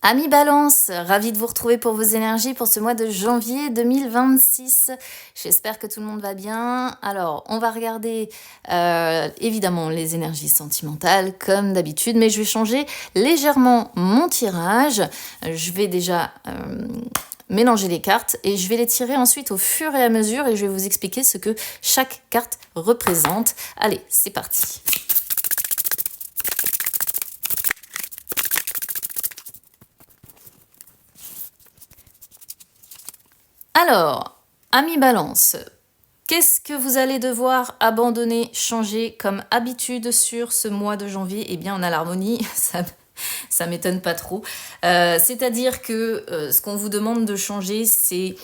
Amis Balance, ravi de vous retrouver pour vos énergies pour ce mois de janvier 2026. J'espère que tout le monde va bien. Alors, on va regarder évidemment les énergies sentimentales comme d'habitude, mais je vais changer légèrement mon tirage. Je vais déjà mélanger les cartes et je vais les tirer ensuite au fur et à mesure et je vais vous expliquer ce que chaque carte représente. Allez, c'est parti. Alors, amis Balance, qu'est-ce que vous allez devoir abandonner, changer comme habitude sur ce mois de janvier? Eh bien, on a l'harmonie, ça m'étonne pas trop. C'est-à-dire que ce qu'on vous demande de changer, c'est...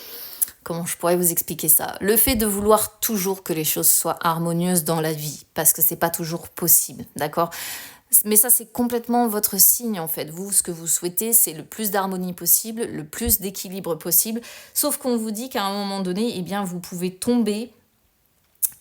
Comment je pourrais vous expliquer ça? Le fait de vouloir toujours que les choses soient harmonieuses dans la vie, parce que c'est pas toujours possible, d'accord? Mais ça, c'est complètement votre signe, en fait. Vous, ce que vous souhaitez, c'est le plus d'harmonie possible, le plus d'équilibre possible. Sauf qu'on vous dit qu'à un moment donné, eh bien, vous pouvez tomber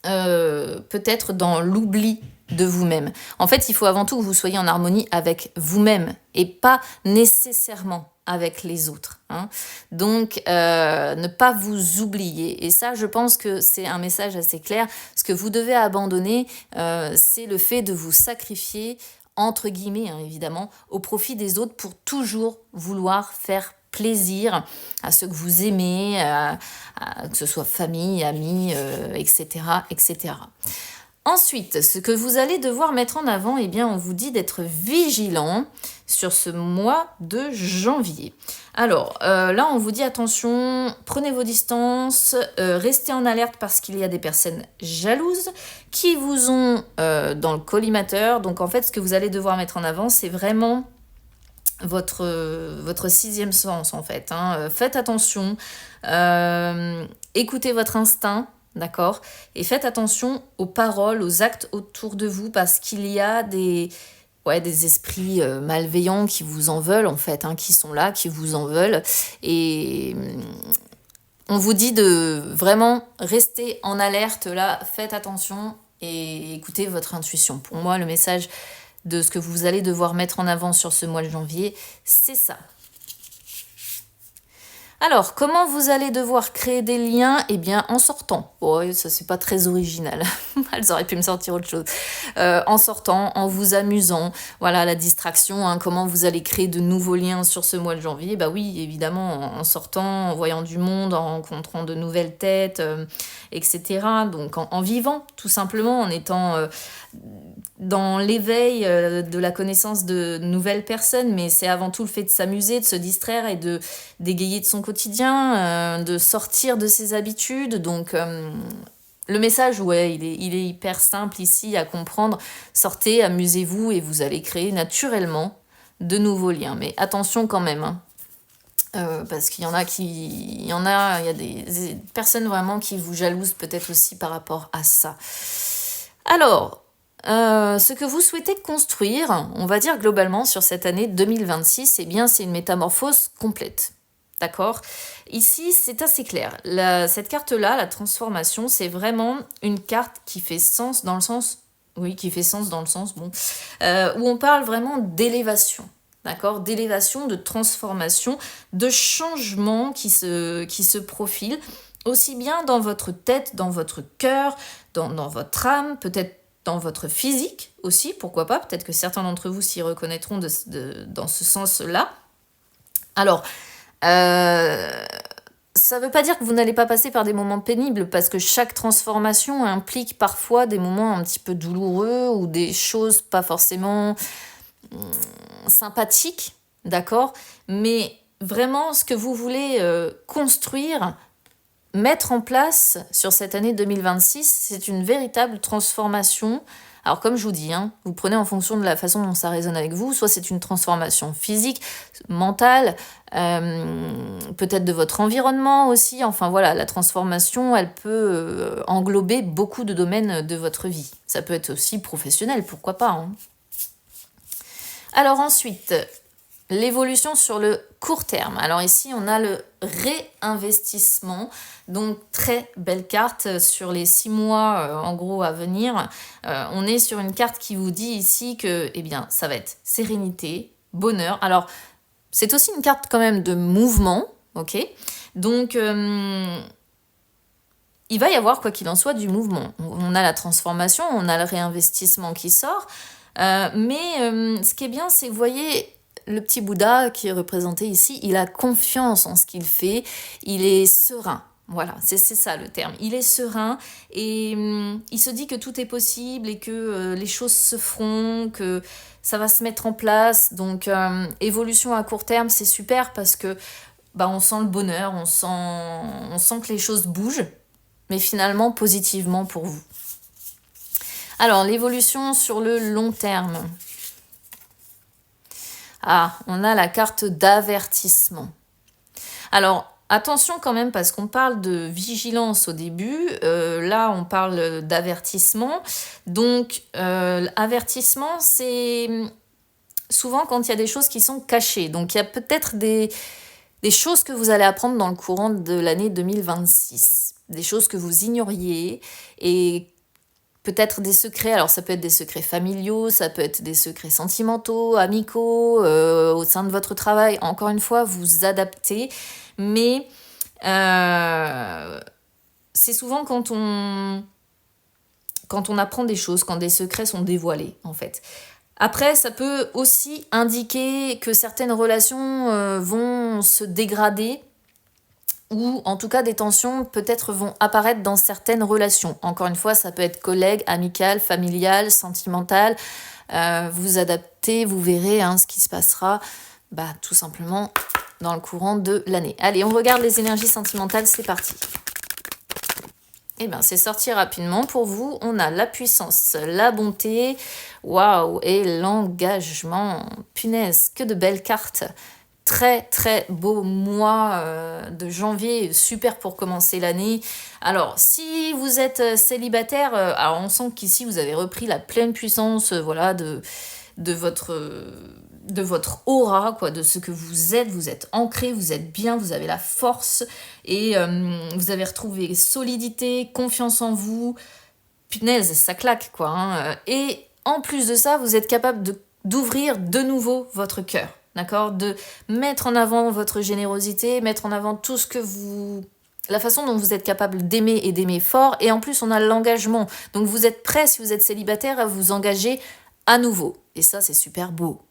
peut-être dans l'oubli de vous-même. En fait, il faut avant tout que vous soyez en harmonie avec vous-même et pas nécessairement avec les autres. Hein. Donc, ne pas vous oublier. Et ça, je pense que c'est un message assez clair. Ce que vous devez abandonner, c'est le fait de vous sacrifier, entre guillemets, hein, évidemment, au profit des autres pour toujours vouloir faire plaisir à ceux que vous aimez, que ce soit famille, amis, etc., etc. Ensuite, ce que vous allez devoir mettre en avant, eh bien, on vous dit d'être vigilant sur ce mois de janvier. Alors, là, on vous dit attention, prenez vos distances, restez en alerte parce qu'il y a des personnes jalouses qui vous ont dans le collimateur. Donc, en fait, ce que vous allez devoir mettre en avant, c'est vraiment votre sixième sens, en fait. Hein. Faites attention, écoutez votre instinct. D'accord? Et faites attention aux paroles, aux actes autour de vous parce qu'il y a des esprits malveillants qui vous en veulent en fait, hein, qui sont là, qui vous en veulent. Et on vous dit de vraiment rester en alerte là, faites attention et écoutez votre intuition. Pour moi, le message de ce que vous allez devoir mettre en avant sur ce mois de janvier, c'est ça. Alors, comment vous allez devoir créer des liens? Eh bien, en sortant. Bon, ça, c'est pas très original. Elles auraient pu me sortir autre chose. En sortant, en vous amusant. Voilà, la distraction. Hein, comment vous allez créer de nouveaux liens sur ce mois de janvier? Bah oui, évidemment, en sortant, en voyant du monde, en rencontrant de nouvelles têtes, etc. Donc, en vivant, tout simplement, en étant... dans l'éveil de la connaissance de nouvelles personnes, mais c'est avant tout le fait de s'amuser, de se distraire et de d'égayer de son quotidien, de sortir de ses habitudes. Donc, le message, ouais, il est hyper simple ici à comprendre. Sortez, amusez-vous et vous allez créer naturellement de nouveaux liens. Mais attention quand même, hein. Parce qu'il y en a il y a des personnes vraiment qui vous jalousent peut-être aussi par rapport à ça. Alors, ce que vous souhaitez construire, on va dire globalement sur cette année 2026, eh bien c'est une métamorphose complète. D'accord? Ici, c'est assez clair. Cette carte-là, la transformation, c'est vraiment une carte qui fait sens dans le sens... Oui, qui fait sens dans le sens, bon, où on parle vraiment d'élévation. D'accord? D'élévation, de transformation, de changement qui se profile, aussi bien dans votre tête, dans votre cœur, dans votre âme, peut-être dans votre physique aussi, pourquoi pas, peut-être que certains d'entre vous s'y reconnaîtront dans ce sens-là. Alors, ça ne veut pas dire que vous n'allez pas passer par des moments pénibles, parce que chaque transformation implique parfois des moments un petit peu douloureux ou des choses pas forcément sympathiques, d'accord? Mais vraiment, ce que vous voulez construire, mettre en place sur cette année 2026, c'est une véritable transformation. Alors comme je vous dis, hein, vous prenez en fonction de la façon dont ça résonne avec vous, soit c'est une transformation physique, mentale, peut-être de votre environnement aussi. Enfin voilà, la transformation, elle peut englober beaucoup de domaines de votre vie. Ça peut être aussi professionnel, pourquoi pas. Hein. Alors ensuite, l'évolution sur le court terme. Alors ici, on a le réinvestissement. Donc, très belle carte sur les 6 mois, en gros, à venir. On est sur une carte qui vous dit ici que, eh bien, ça va être sérénité, bonheur. Alors, c'est aussi une carte quand même de mouvement, ok? Donc, il va y avoir, quoi qu'il en soit, du mouvement. On a la transformation, on a le réinvestissement qui sort, mais ce qui est bien, c'est, vous voyez, le petit Bouddha qui est représenté ici, il a confiance en ce qu'il fait, il est serein. Voilà, c'est ça le terme. Il est serein et il se dit que tout est possible et que les choses se feront, que ça va se mettre en place. Donc, évolution à court terme, c'est super parce que on sent le bonheur, on sent que les choses bougent, mais finalement positivement pour vous. Alors, l'évolution sur le long terme. Ah, on a la carte d'avertissement. Alors, attention quand même, parce qu'on parle de vigilance au début. Là, on parle d'avertissement. Donc, avertissement, c'est souvent quand il y a des choses qui sont cachées. Donc, il y a peut-être des choses que vous allez apprendre dans le courant de l'année 2026. Des choses que vous ignoriez et peut-être des secrets. Alors, ça peut être des secrets familiaux, ça peut être des secrets sentimentaux, amicaux, au sein de votre travail. Encore une fois, vous adaptez. Mais c'est souvent quand on apprend des choses, quand des secrets sont dévoilés, en fait. Après, ça peut aussi indiquer que certaines relations vont se dégrader ou en tout cas des tensions peut-être vont apparaître dans certaines relations. Encore une fois, ça peut être collègue, amical, familial, sentimental. Vous adaptez, vous verrez ce qui se passera tout simplement dans le courant de l'année. Allez, on regarde les énergies sentimentales, c'est parti. Eh bien, c'est sorti rapidement pour vous. On a la puissance, la bonté, waouh, et l'engagement. Punaise, que de belles cartes. Très très beau mois de janvier, super pour commencer l'année. Alors si vous êtes célibataire, alors on sent qu'ici vous avez repris la pleine puissance de votre aura, quoi, de ce que vous êtes ancré, vous êtes bien, vous avez la force et vous avez retrouvé solidité, confiance en vous. Punaise, ça claque quoi. Et en plus de ça, vous êtes capable d'ouvrir de nouveau votre cœur. D'accord ? De mettre en avant votre générosité, mettre en avant tout ce que la façon dont vous êtes capable d'aimer et d'aimer fort. Et en plus, on a l'engagement. Donc, vous êtes prêt, si vous êtes célibataire, à vous engager à nouveau. Et ça, c'est super beau.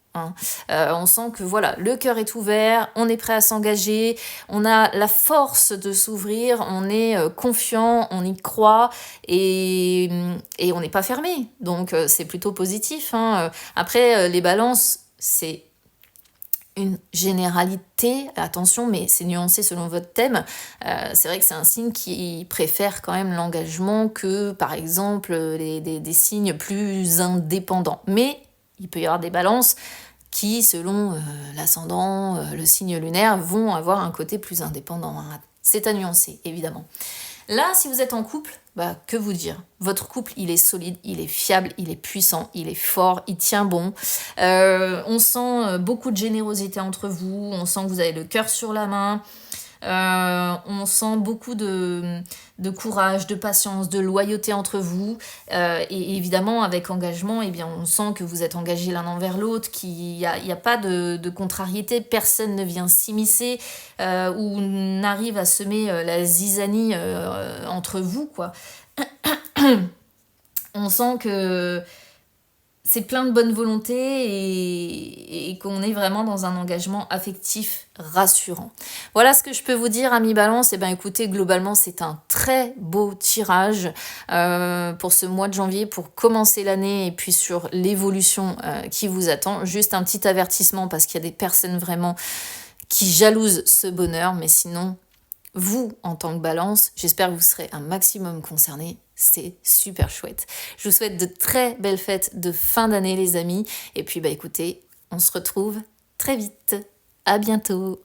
On sent que voilà, le cœur est ouvert, on est prêt à s'engager, on a la force de s'ouvrir, on est confiant, on y croit et on n'est pas fermé. Donc, c'est plutôt positif. Après, les balances, c'est une généralité, attention, mais c'est nuancé selon votre thème. C'est vrai que c'est un signe qui préfère quand même l'engagement que, par exemple, des signes plus indépendants. Mais il peut y avoir des balances qui, selon l'ascendant, le signe lunaire, vont avoir un côté plus indépendant. C'est à nuancer, évidemment. Là, si vous êtes en couple, que vous dire ? Votre couple, il est solide, il est fiable, il est puissant, il est fort, il tient bon. On sent beaucoup de générosité entre vous, on sent que vous avez le cœur sur la main. On sent beaucoup de courage, de patience, de loyauté entre vous. Et évidemment, avec engagement, on sent que vous êtes engagés l'un envers l'autre, qu'il n'y a pas de contrariété, personne ne vient s'immiscer ou n'arrive à semer la zizanie entre vous, quoi. On sent que c'est plein de bonne volonté et qu'on est vraiment dans un engagement affectif rassurant. Voilà ce que je peux vous dire, amis Balance. Écoutez, globalement, c'est un très beau tirage pour ce mois de janvier, pour commencer l'année et puis sur l'évolution qui vous attend. Juste un petit avertissement parce qu'il y a des personnes vraiment qui jalousent ce bonheur, mais sinon, vous, en tant que Balance, j'espère que vous serez un maximum concernés. C'est super chouette. Je vous souhaite de très belles fêtes de fin d'année, les amis. Et puis, écoutez, on se retrouve très vite. À bientôt.